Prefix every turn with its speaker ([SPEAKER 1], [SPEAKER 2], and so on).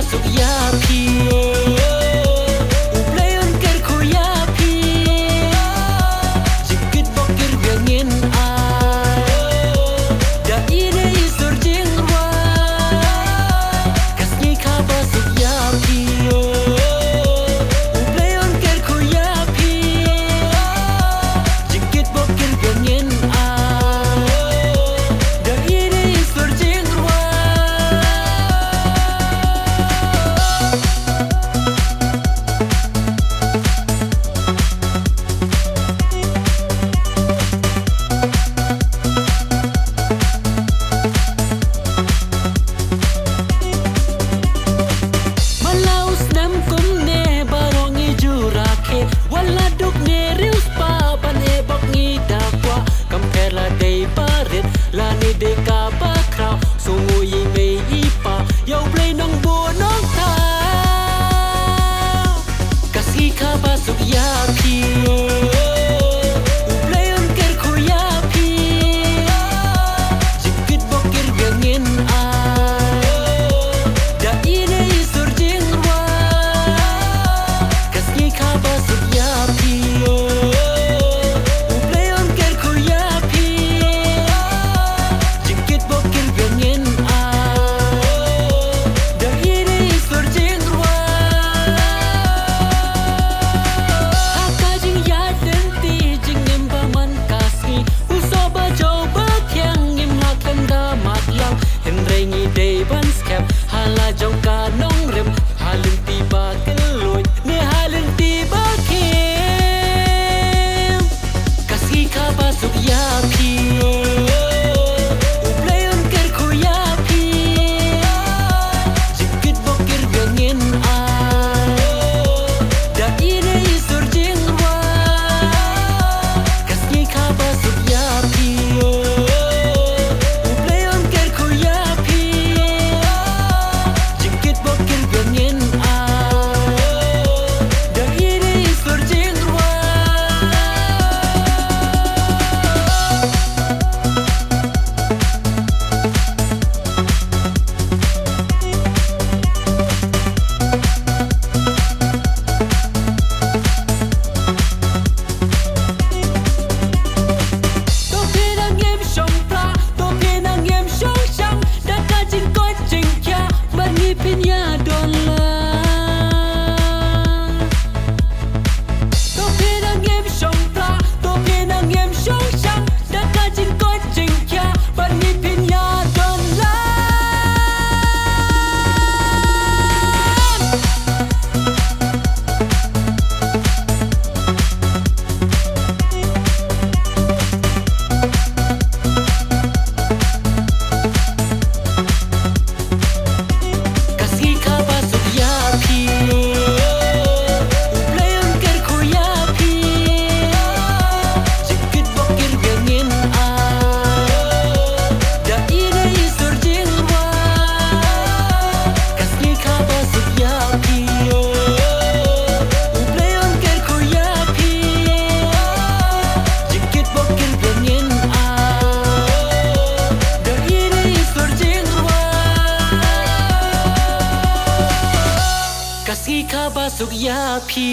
[SPEAKER 1] basuk yapi Ublayon ker ko yapi Jikit bokir gangin Da ine isur jingwa Kasni ka basuk yapi Ublayon ker ko yapi Jikit bokir gangin Da ine isur jingwa Wala duk ne rius pa ban e bok ni dakwa Kampela day parit la ni de ka ba kraw Sungu yi mei ipa Yau play nong bu nong ta Kasi ka basuk yapi Ublayon ker ko yapi Jikit bokir gangin Da ine isur jingwa Kasni ka basuk yapi Ublayon ker ko yapi Jikit bokir gangin Da ine isur jingwa Haka jing yaden ti jing ngim ba man kasni Uso ba jow ba kyang ngim hakan da matlang Henry ngi day ban skep Hala jong ka nong rem Halin ti ba keloy Ne halin ti ba kim Kasi ka basuk yapi Ublayon ker ko yapi Jikit bokir gangin Da ine isur jingwa Kasni ka basuk yapi Ublayon ker ko yapi Jikit bokir gangin Da ine isur jingwa Tô pinang yem shong pra Tô pinang yem shong shang Da ka jing ko jing kya Ban ngi pinya don la Tô pinang yem shong pra Tô pinang yem shong shang Da ka jing ko jing kya Ban ngi pinya don la Kasi ka basuk yapi Ublayon ker ko yapi Jikit bokir gangin Da ine isur jingwa Kasni ka basuk yapi Ublayon ker ko yapi Jikit bokir gangin Da ine isur jingwa Kasi ka basuk yapi